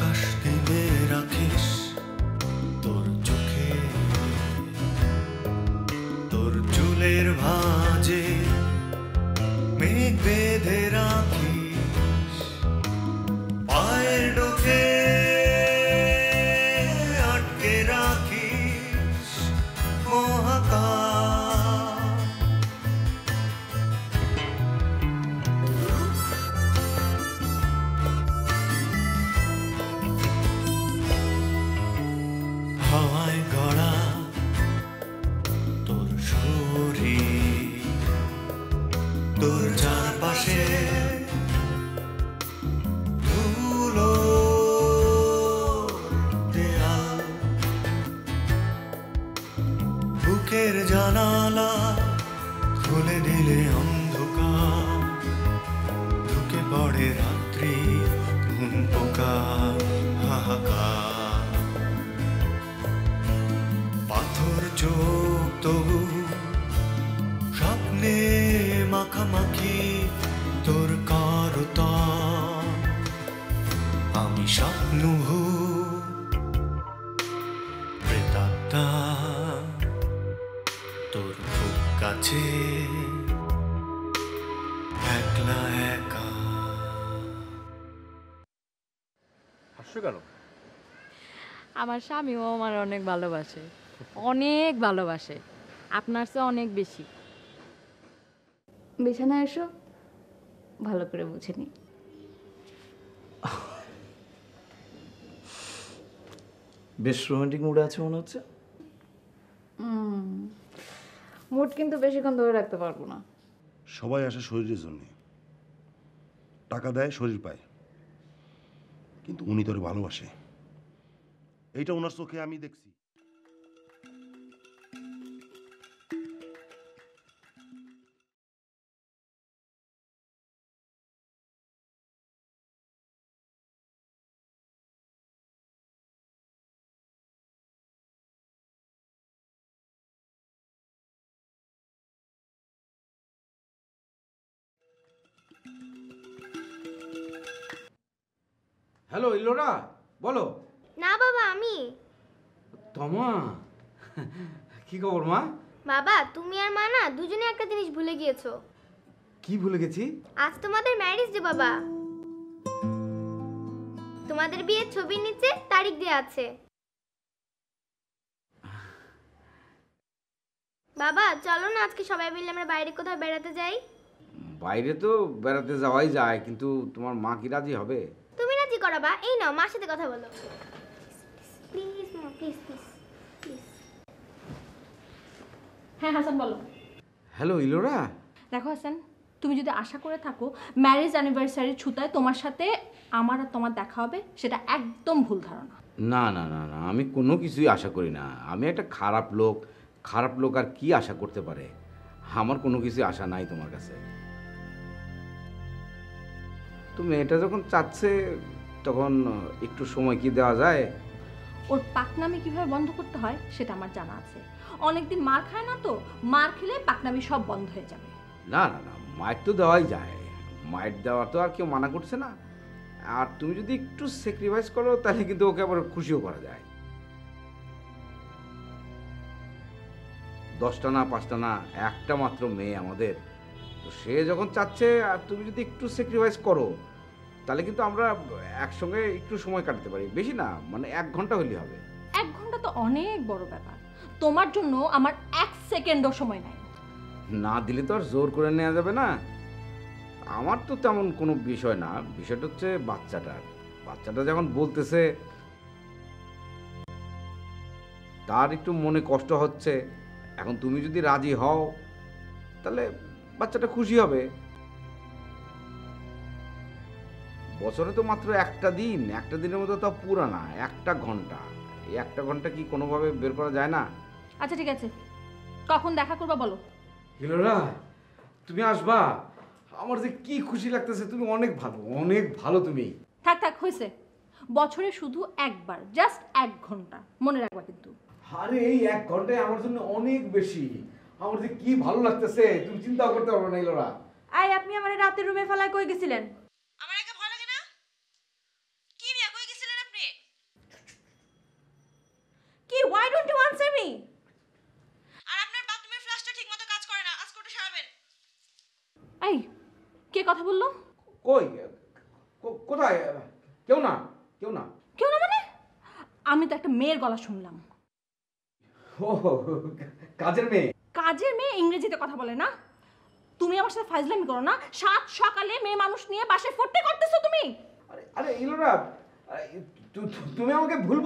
আকাশ দিলে রাখিস তোর চোখে, তোর চুলের ভাঁজে মেঘ বেঁধে রাখিস, পায়ের ডোকে আটকে রাখিস মহাকাশ। হাওয়ায় গড়া তোর শরীর, তোর চারপাশে ধুলো দেয়াল, বুকের জানালা খুলে দিলে অন্ধকার, ঢুকে পড়ে রাত্রি ঘুম পোকা হাহাকার। পাথর চোখ তবু স্বপ্নে মাখামাখি তোর করতাম, আমি স্বপ্ন প্রেতাত্মা তোর খুব কাছে একলা একা। হাসছো কেন? আমার স্বামীও আমার অনেক ভালোবাসে, অনেক ভালোবাসে, আপনার চেয়ে অনেক বেশি। বিছানায় এসো, ভালো করে বুঝে নি। বেশ রোমান্টিক মুডে আছে মনে হচ্ছে। মুড কিন্তু বেশিক্ষণ ধরে রাখতে পারবো না। সবাই আসে শরীরের জন্যে, টাকা দেয় শরীর পায়, কিন্তু উনি তোরে ভালোবাসে, এইটা ওনার চোখে আমি দেখছি। হ্যালো ইলোরা, বলো। না বাবা, আমি। তমা, কি খবর মা? বাবা, তুমি আর মা না দুজনে একটা জিনিস ভুলে গিয়েছো। কি ভুলে গেছি? আজ তোমাদের ম্যারেজ ডে বাবা। তোমাদের বিয়ের ছবির নিচে তারিখ দেয়া আছে। বাবা চলো না, আজকে সবাই মিলে আমরা বাইরে কোথাও বেড়াতে যাই। বাইরে তো বেড়াতে যাওয়াই যায়, কিন্তু তোমার মা কি রাজি হবে? তুমি রাজি করাবা। এই নাও, মার সাথে কথা বলো প্লিজ মা, প্লিজ প্লিজ প্লিজ। হ্যাঁ হাসান বলো। হ্যালো ইলোরা। দেখো হাসান, তুমি যদি আশা করে থাকো ম্যারেজ অ্যানিভার্সারির ছুতায় তোমার সাথে আমার আর তোমার দেখা হবে, সেটা একদম ভুল ধারণা। না না না না, আমি কোনো কিছুই আশা করি না। আমি একটা খারাপ লোক, খারাপ লোক আর কি আশা করতে পারে? আমার কোনো কিছু আশা নাই তোমার কাছে। তুমি এটা যখন চাচ্ছে তখন একটু সময় কি দেওয়া যায়? ওর পাকনামি কিভাবে বন্ধ করতে হয় সেটা আমার জানা আছে। অনেকদিন মার খায় না তো, মার খেলে পাকনামি সব বন্ধ হয়ে যাবে। না না না, মায়ের তো দেওয়াই যায়, মায়ের দেওয়া তো আর কেউ মানা করছে না। আর তুমি যদি একটু স্যাক্রিফাইস করো তাহলে কিন্তু ওকে আবার খুশিও করা যায়। 10টা না 5টা না, একটা মাত্র মেয়ে আমাদের, তো সে যখন চাচ্ছে আর তুমি যদি একটু স্যাক্রিফাইস করো তাহলে কিন্তু আমরা একসঙ্গে একটু সময় কাটাতে পারি। বেশি না, মানে 1 ঘন্টা হলেই হবে। 1 ঘন্টা তো অনেক বড় ব্যাপার, তোমার জন্য আমার 1 সেকেন্ডও সময় নাই। না দিলে তো আর জোর করে নেওয়া যাবে না। আমার তো তেমন কোনো বিষয় না, বিষয়টা হচ্ছে বাচ্চাটা যখন বলতেছে তার একটু মনে কষ্ট হচ্ছে। এখন তুমি যদি রাজি হও তাহলে বাচ্চাটা খুশি হবে। বছরে তো মাত্র একটা দিনের মতো তো পুরা না, 1টা ঘন্টা। এই 1টা ঘন্টা কি কোনোভাবে বের করা যায় না? আচ্ছা ঠিক আছে, কখন দেখা করবা বলো। হিলোরা, তুমি আসবা, আমার যে কি খুশি লাগতেছে। তুমি অনেক ভালো তুমি। থাক থাক হয়েছে, বছরে শুধু একবার, জাস্ট 1 ঘন্টা, মনে রাখবা কিন্তু। আরে এই 1 ঘন্টায় আমার জন্য অনেক বেশি। আমার যে কি ভালো লাগতেছে তুমি চিন্তা করতে পারবে না হিলোরা। আই আপনি আমার রাতের রুমে ফেলায় কই গেছিলেন? আমার একা ভয় লাগে না? কি মিয়া কই গেছিলেন আপনি? এই কে কথা বললো? কই কোথায়? কেউ না। কেউ না মানে? আমি তো একটা মেয়ের গলা শুনলাম। ও কাজের মেয়ে। কাজের মেয়ে ইংরেজিতে কথা বলে না? তুমি আমার সাথে ফাজলামি করো না। সাত সকালে মেয়ে মানুষ নিয়ে বাসায় ফুর্তি করতেছো তুমি। আরে ইলোরা, তুমি আমাকে ভুল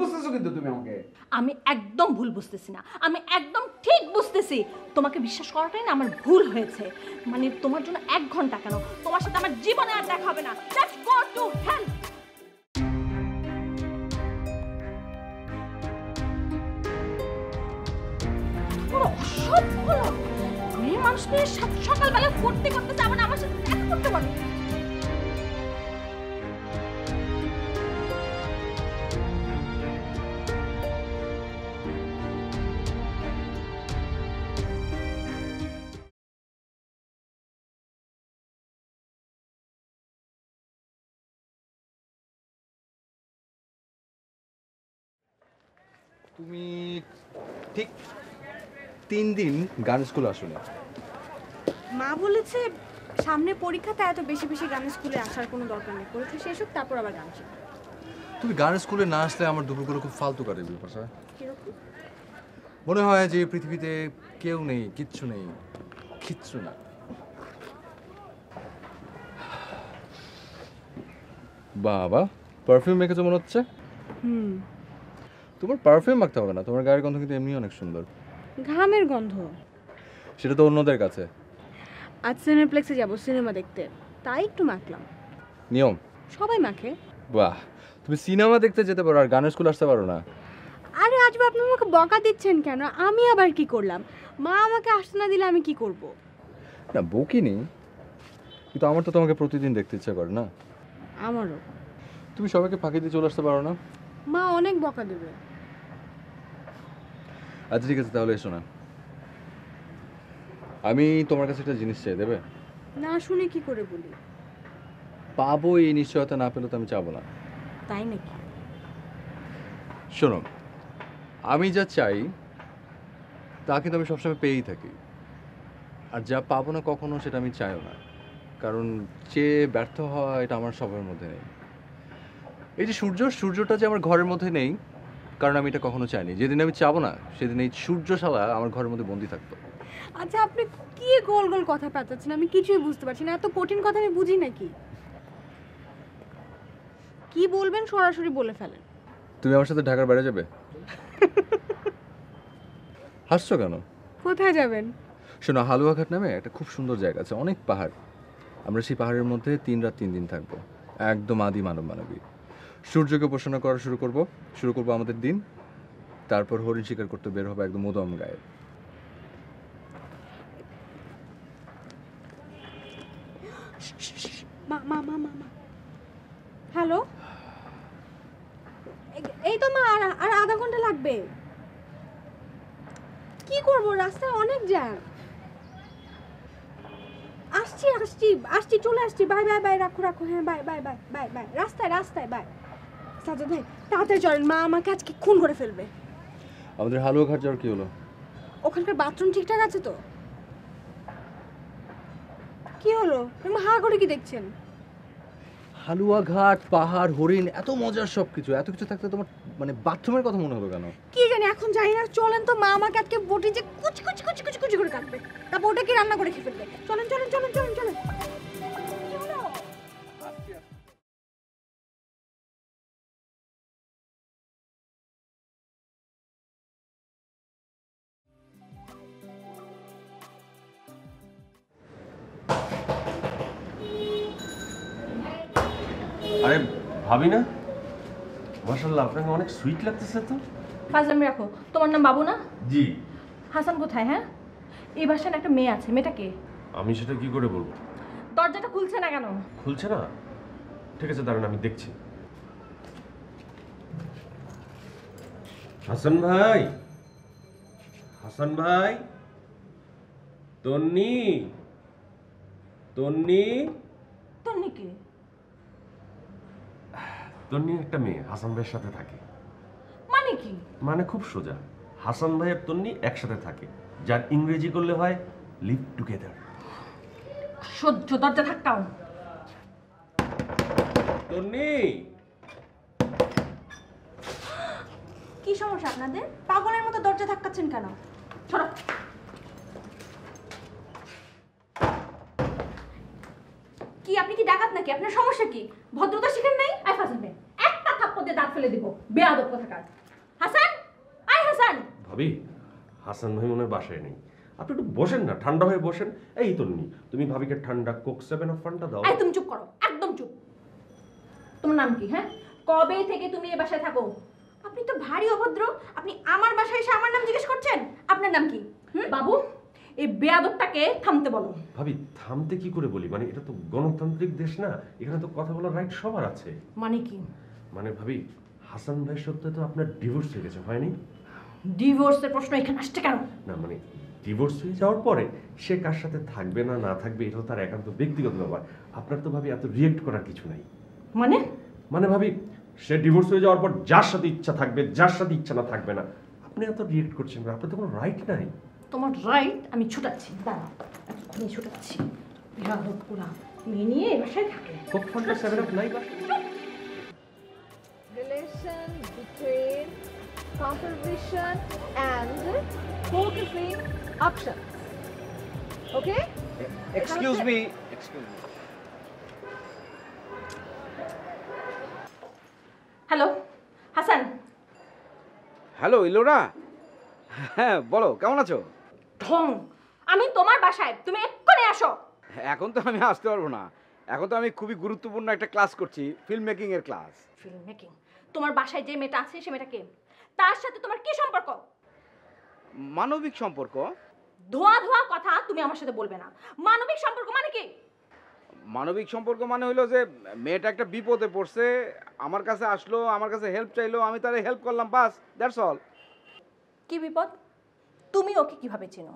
বুঝতেছো কিন্তু তুমি আমাকে। আমি একদম ভুল বুঝতেছি না, আমি একদম ঠিক বুঝতেছি। তোমাকে বিশ্বাস করাটাই না আমার ভুল হয়েছে। মানে তোমার জন্য 1 ঘন্টা কেন, তোমার সাথে আমার জীবনে আর দেখা হবে না। Let's go to hell. মেয়ে মানুষ নিয়ে সকালবেলা ফুর্তি করতে যাবে না, আমার সাথে দেখা করতে পারবে। তুমি ঠিক 3 দিন গান স্কুলে আসোনি। মা বলেছে সামনে পরীক্ষাতে এত বেশি বেশি গানের স্কুলে আসার কোনো দরকার নেই, পরীক্ষা শেষ হোক তারপর আবার গান শিখব। তুমি গান স্কুলে না আসলে আমার দুপুরগুলো খুব ফালতু কাটে বিপাশা। কিরকম? মনে হয় যে পৃথিবীতে কেউ নেই, কিচ্ছু নেই, কিচ্ছু না। বাবা পারফিউম মেখেছো মনে হচ্ছে। তোমার পারফিউম মাখতে হবে না, তোমার গায়ের গন্ধ কিন্তু এমনি অনেক সুন্দর। ঘামের গন্ধ। সেটা তো অন্যদের কাছে। আজ সিনেপ্লেক্সে যাবো সিনেমা দেখতে, তাই একটু মাখলাম। নিয়ম সবাই মাখে। বাহ, তুমি সিনেমা দেখতে যেতে পারো আর গানের স্কুল আসতে পারো না? আরে আজব, আপনি আমাকে বকা দিচ্ছেন কেন? আমি আবার কি করলাম? মা আমাকে আসতে না দিলে আমি কি করব? না বকিনি, কিন্তু আমার তো তোমাকে প্রতিদিন দেখতে ইচ্ছা করে না। আমারও। তুমি সবাইকে ফাঁকি দিয়ে চলে আসতে পারো না? মা অনেক বকা দেবে। আচ্ছা ঠিক আছে, তাহলে এসো না। আমি তোমার কাছে একটা জিনিস চাই, দেবে? না শুনে কি করে বলি? পাবো এই নিশ্চয়তা না পেলে তো আমি চাবো না। তাই নাকি? শোনো, আমি যা চাই তা কিন্তু আমি সবসময় পেয়েই থাকি, আর যা পাবো না কখনো সেটা আমি চাইও না, কারণ চেয়ে ব্যর্থ হওয়া এটা আমার সবার মধ্যে নেই। এই যে সূর্যটা যে আমার ঘরের মধ্যে নেই, কারণ আমি এটা কখনো চাইনি। যেদিন আমি চাবো না সেদিন এই সূর্যশালা আমার ঘরের মধ্যে বন্দি থাকতো। আচ্ছা আপনি কি গোল গোল কথা পাঠাচ্ছেন? আমি কিছুই বুঝতে পারছি না। এত কঠিন কথা আমি বুঝি নাকি? কি বলবেন সরাসরি বলে ফেলেন। তুমি আমার সাথে ঢাকার বাইরে যাবে? হাসছো কেন? কোথায় যাবেন? শোনো, হালুয়াঘাট নামে একটা খুব সুন্দর জায়গা আছে, অনেক পাহাড়। আমরা সেই পাহাড়ের মধ্যে 3 রাত 3 দিন থাকবো, একদম আদি মানবী। সূর্যকে উপাসনা করা শুরু করবো আমাদের দিন। তারপর হরিণ শিকার করতে বের হবে একদম মদম গায়ে। হ্যালো, এই তো মা, আর আধা ঘন্টা লাগবে। কি করব, রাস্তায় অনেক জ্যাম। আসছি চলে আসছি। বাই বাই বাই, রাখো। হ্যাঁ bye bye bye bye bye. রাস্তায় বাই। সাজদ ভাই তাড়াতাড়ি চলেন, মা আমাকে আজকে খুন করে ফেলবে। আমাদের হালুয়াঘাট যাওয়ার কি হলো? ওখানকার বাথরুম ঠিকঠাক আছে তো? কি হলো হা করে কি দেখছেন? হালুয়াঘাট, পাহাড়, হরিণ, এত মজার সবকিছু, এত কিছু থাকতে তোমার মানে বাথরুমের কথা মনে হলো কেন? কি জানি, এখন জানি না। চলেন তো, মা আমাকে আজকে বটি যে কুচি করে কাটবে, তারপর ওটাকে রান্না করে খেয়ে ফেলবে। চলেন। কি হলো? আরে ভাবি না, মাশাআল্লাহ আপনাকে অনেক সুইট লাগতেছে তো। ফাজলামি রাখো। তোমার নাম বাবু না? জি। হাসান কোথায়? হ্যাঁ, এই বাসায় একটা মেয়ে আছে, মেয়েটা কে? আমি সেটা কি করে বলবো? দরজাটা খুলছে না কেন? খুলছে না? ঠিক আছে দাঁড়ান, আমি দেখছি। হাসান ভাই, তন্নি তন্নি কে? তন্নি একটা মেয়ে হাসান ভাইয়ের সাথে থাকে। মানে কি? মানে খুব সোজা, হাসান ভাই আর তন্নি একসাথে থাকে, যার ইংরেজি করলে হয় লিভ টুগেদার। সহ্য দরজা থাকতাম। তন্নি, কি সমস্যা আপনাদের? পাগলের মতো দরজা ধাক্কাচ্ছেন কেন? সরো। কি আপনি কি ডাকাত নাকি? আপনার সমস্যা কি? ভদ্রতা শিখেন নাই? আই ফাজিল মেয়ে, একটা থাপ্পড় দিয়ে দাঁত ফেলে দিব, বেয়াদব কোথাকার। হাসান, আই হাসান। ভাবি হাসান ভাই মনে হয় বাসায় নেই। আপনি একটু বসেন না, ঠান্ডা হয়ে বসেন। এই তন্নি, তুমি ভাবিকে ঠান্ডা কোক 7 অফ ফান্টা দাও। এই তুমি চুপ করো, একদম চুপ। তোমার নাম কি? হ্যাঁ, কবে থেকে তুমি এই বাসায় থাকো? আপনি তো ভারী অভদ্র। আপনি আমার বাসায় এসে আমার নাম জিজ্ঞেস করছেন? আপনার নাম কি? বাবু, এই বেয়াদবটাকে থামতে বলো। ভাবি থামতে কি করে বলি? মানে এটা তো গণতান্ত্রিক দেশ না, এখানে তো কথা বলার রাইট সবার আছে। মানে কি? মানে ভাবি, হাসান ভাই সত্ত্বে তো আপনার ডিভোর্স হয়ে গেছে, হয়নি? ডিভোর্সের প্রশ্ন এখানে আসছে কেন? না মানে ডিভোর্স হয়ে যাওয়ার পরে সে কার সাথে থাকবে না না থাকবে এটা তার একান্ত ব্যক্তিগত ব্যাপার। আপনার তো ভাবি এত রিয়েক্ট করার কিছু নাই। মানে? মানে ভাবি, সে ডিভোর্স হয়ে যাওয়ার পর যার সাথে ইচ্ছা থাকবে, যার সাথে ইচ্ছা না থাকবে না, আপনি এত রিয়েক্ট করছেন না। আপনার তো কোনো রাইট নাই। তোমার রাইট আমি ছুটাচ্ছি, দাঁড়াও, আমি ছুটাচ্ছি। বেয়াদব পুরা মেয়ে নিয়ে এই বাসায় থাকে। কোক ফান্টা 7 অফ নাই বাসায়। Relation between composition and focusing options. Okay? Excuse me. Hello Hasan. Hello Ilora, হ্যাঁ বলো, কেমন আছো? ঢং, আমি তোমার বাসায়, তুমি এক্ষুনি আসো। এখন তো আমি আসতে পারবো না, এখন তো আমি খুবই গুরুত্বপূর্ণ একটা ক্লাস করছি, ফিল্ম মেকিং এর ক্লাস। Film making? তোমার বাসায় যে মেয়েটা আছে সে মেয়েটা কে? তার সাথে তোমার কি সম্পর্ক? মানবিক সম্পর্ক। ধোয়া ধোয়া কথা তুমি আমার সাথে বলবে না। মানবিক সম্পর্ক মানে কি? মানবিক সম্পর্ক মানে হলো যে মেয়েটা একটা বিপদে পড়ছে, আমার কাছে আসলো, আমার কাছে হেল্প চাইলো, আমি তারে হেল্প করলাম, বাস, দ্যাটস অল। কি বিপদ? তুমি ওকে কিভাবে চেনো?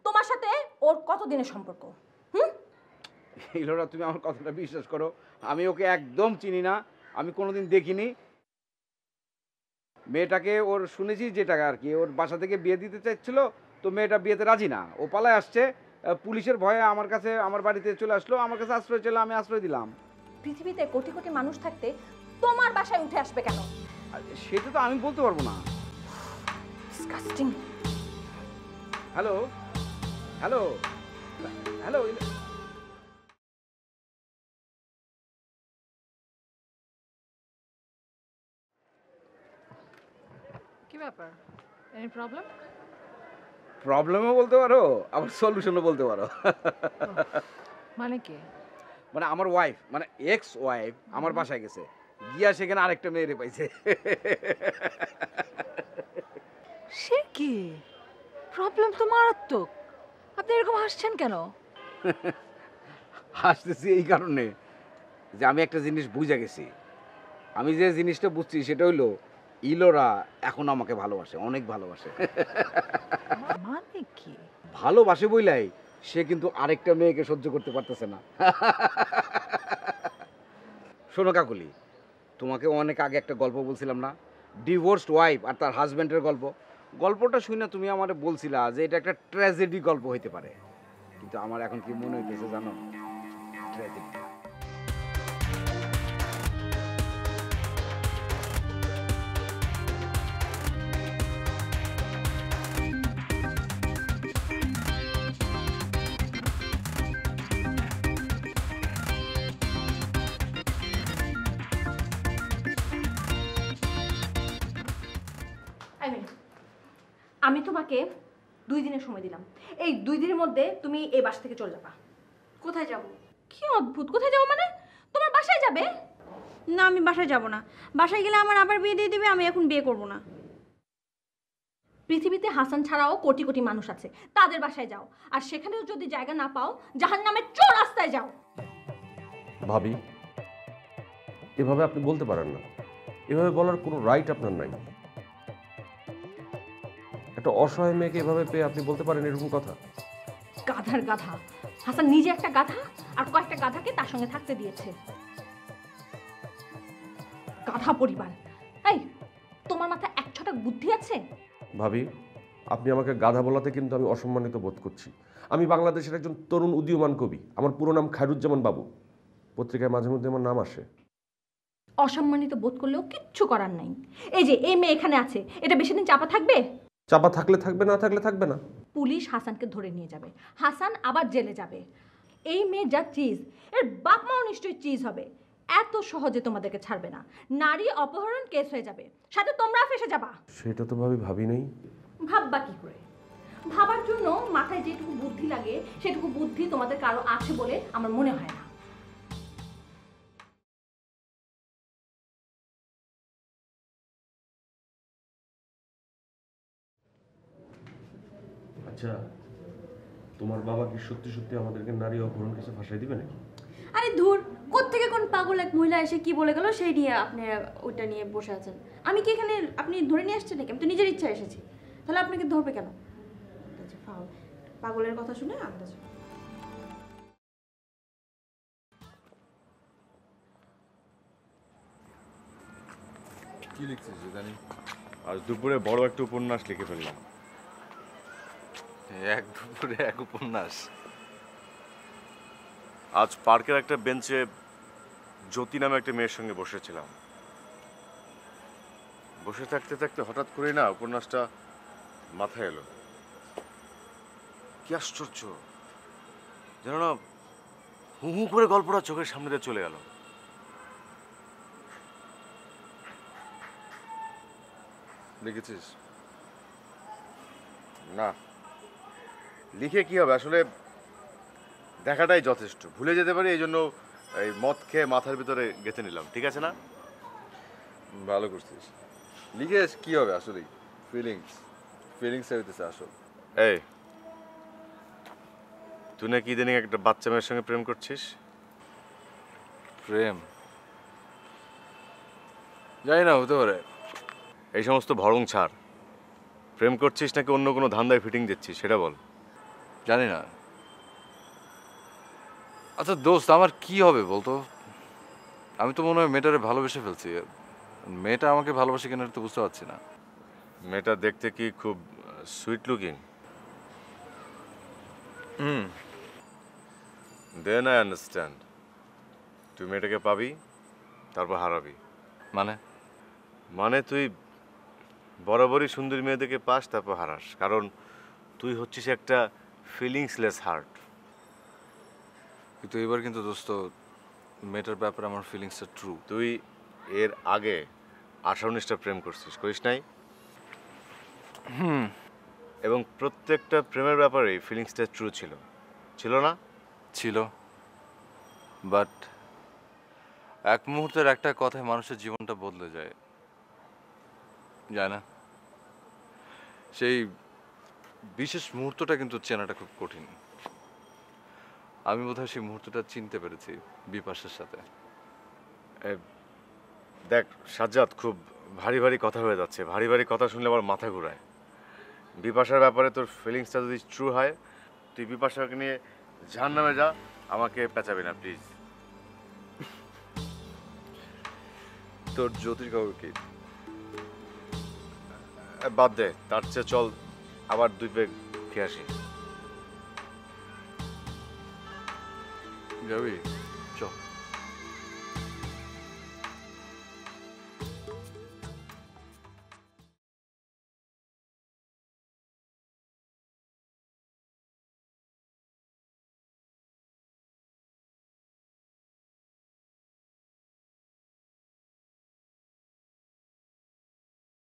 তোমার সাথে ওর কতদিনের সম্পর্ক? ইলোরা, তুমি আমার কথাটা বিশ্বাস করো, আমি ওকে একদম চিনি না, আমি কোনোদিন দেখিনি। মেয়েটাকে ওর শুনেছি যেটা আর কি, ওর বাসা থেকে বিয়ে দিতে চাইছিল, তো মেয়েটা বিয়েতে রাজি না, ও পালায় আসছে। পুলিশের ভয়ে আমার কাছে, আমার বাড়িতে চলে আসলো, আমার কাছে আশ্রয় ছিল, আমি আশ্রয় দিলাম। পৃথিবীতে কোটি কোটি মানুষ থাকতে তোমার বাসায় উঠে আসবে কেন? সেটা তো আমি বলতে পারবো না। ডিসকাস্টিং। Hello hello hello. কি ব্যাপার? Any problem? প্রবলেমও বলতে পারো, আবার সলিউশনও বলতে পারো। মানে কি? মানে আমার ওয়াইফ, মানে এক্স ওয়াইফ আমার বাসায় গেছে, গিয়া সেখানে আরেকটা মেয়েরে পাইছে। সে কি? প্রবলেম তো মারাত্মক। আপনি এরকম হাসছেন কেন? হাসতেছি এই কারণে যে আমি একটা জিনিস বুঝে গেছি। আমি যে জিনিসটা বুঝছি সেটা হইলো ইলোরা এখন আমাকে ভালোবাসে, অনেক ভালোবাসে। মানে কি? ভালোবাসে বইলাই সে কিন্তু আরেকটা মেয়েকে সহ্য করতে পারতেছে না। শোনো কাকুলি, তোমাকে অনেক আগে একটা গল্প বলছিলাম না, ডিভোর্সড ওয়াইফ আর তার হাজব্যান্ডের গল্প। গল্পটা শুনে তুমি আমার বলছিলা যে এটা একটা ট্র্যাজেডি গল্প হইতে পারে, কিন্তু আমার এখন কি মনে হইতেছে জানো? ট্র্যাজেডি। আমি তোমাকে 2 দিনের সময় দিলাম। এই 2 দিনের মধ্যে তুমি এই বাসা থেকে চলে যাবা। কোথায় যাব? কি অদ্ভুত, কোথায় যাবো মানে? তোমার বাসায় যাবে? না, আমি বাসায় যাব না। বাসায় গেলে আমার আবার বিয়ে দিয়ে দিবে, আমি এখন বিয়ে করব না। পৃথিবীতে হাসান ছাড়াও কোটি কোটি মানুষ আছে, তাদের বাসায় যাও। আর সেখানেও যদি জায়গা না পাও, জাহান্নামের চোর রাস্তায় যাও। ভাবি এভাবে আপনি বলতে পারেন না, এভাবে বলার কোনো রাইট আপনার নাই। একটা অসহায় মেয়েকে এভাবে পেয়ে আপনি বলতে পারেন এরকম কথা? গাধার গাধা। হাসান নিজে একটা গাধা, আর কয়েকটা গাধাকে তার সঙ্গে থাকতে দিয়েছে। গাধা পরিবার। এই, তোমার মাথায় 1 ছটাক বুদ্ধি আছে? ভাবি আপনি আমাকে গাধা বলাতে কিন্তু আমি অসম্মানিত বোধ করছি। আমি বাংলাদেশের একজন তরুণ উদীয়মান কবি। আমার পুরো নাম খায়রুজ্জামান বাবু। পত্রিকায় মাঝে মধ্যে আমার নাম আসে। অসম্মানিত বোধ করলেও কিচ্ছু করার নাই। এই যে এই মেয়ে এখানে আছে, এটা বেশি দিন চাপা থাকবে? চাপা থাকলে থাকবে, না থাকলে থাকবে না। পুলিশ হাসানকে ধরে নিয়ে যাবে, হাসান আবার জেলে যাবে। এই মেয়ে যা চিজ, এর বাপ মাও নিশ্চয়ই চিজ হবে। এত সহজে তোমাদেরকে ছাড়বে না। নারী অপহরণ কেস হয়ে যাবে, সাথে তোমরা ফেসে যাবা। সেটা তো ভাবি নাই। ভাববা কি করে? ভাবার জন্য মাথায় যেটুকু বুদ্ধি লাগে সেটুকু বুদ্ধি তোমাদের কারো আছে বলে আমার মনে হয় না। আচ্ছা, তোমার বাবা কি সত্যি সত্যি আমাদেরকে নারী অপহরণ কেসে ফাঁসাই দিবে নাকি? আরে ধুর, কোত্থেকে কোন পাগল এক মহিলা এসে কি বলে গেল সেই নিয়ে আপনি ওইটা নিয়ে বসে আছেন। আমি কি এখানে আপনি ধরে নিয়ে আসছেন নাকি? আমি তো নিজের ইচ্ছা এসেছি, তাহলে আপনাকে ধরবে কেন? পাগলের কথা শুনে আন্দাজ। কি লিখছিস জানি? আজ দুপুরে বড় একটা উপন্যাস লিখে ফেললাম। এক দুপুরে এক উপন্যাস? আজ পার্কের একটা বেঞ্চে জ্যোতি নামে একটা মেয়ের সঙ্গে বসেছিলাম। বসে থাকতে থাকতে হঠাৎ করে না উপন্যাসটা মাথায় এলো। কি আশ্চর্য, যেন না হু হু করে গল্পটা চোখের সামনে দিয়ে চলে গেল। লিখেছিস? না, লিখে কি হবে, আসলে দেখাটাই যথেষ্ট। ভুলে যেতে পারি, এই জন্য এই মদ খেয়ে মাথার ভিতরে গেঁথে নিলাম। ঠিক আছে না? ভালো করছিস। লিখে কি হবে আসলেই? ফিলিংস হইতেছে আসল। এই, তুই নাকি ইদানিং একটা বাচ্চা মেয়ের সঙ্গে প্রেম করছিস? প্রেম? জানি না, হতে পারে। এই সমস্ত ভরং ছাড়। প্রেম করছিস নাকি অন্য কোনো ধান্দায় ফিটিং দিচ্ছিস সেটা বল। জানি না। আচ্ছা দোস্ত, আমার কি হবে বলতো? আমি তো মনে হয় মেয়েটারে ভালোবেসে ফেলছি। মেয়েটা আমাকে ভালোবাসে কিনা তো বুঝতে পারছি না। মেয়েটা দেখতে কি খুব sweet looking? Then I understand. তুই মেয়েটাকে পাবি, তারপর হারাবি। মানে তুই বরাবরই সুন্দরী মেয়েদেরকে পাস, তারপর হারাস, কারণ তুই হচ্ছিস একটা ফিলিংসলেস হার্ট। কিন্তু এবার কিন্তু দোস্ত, মেয়েটার ব্যাপারে আমার ফিলিংসটা ট্রু। তুই এর আগে 18-19টা প্রেম করছিস, করিস নাই? এবং প্রত্যেকটা প্রেমের ব্যাপারেই ফিলিংসটা ট্রু ছিল, ছিল না? ছিল, বাট এক মুহূর্তের একটা কথায় মানুষের জীবনটা বদলে যায়, যায় না? সেই বিশেষ মুহূর্তটা কিন্তু চেনাটা খুব কঠিন। আমি বোধহয় সেই মুহূর্তটা চিনতে পেরেছি বিপাশার সাথে। দেখ সাজ্জাদ, খুব ভারী ভারী কথা হয়ে যাচ্ছে। ভারী ভারী কথা শুনলে আমার মাথা ঘুরায়। বিপাশার ব্যাপারে তোর ফিলিংসটা যদি ট্রু হয়, তুই বিপাশাকে নিয়ে জাহান্নামে যা, আমাকে পেঁচাবি না প্লিজ। তোর জ্যোতির খবর কি? বাদ দে, তার চেয়ে চল আবার 2 পেগ খেয়ে আসি। যাবি? চল।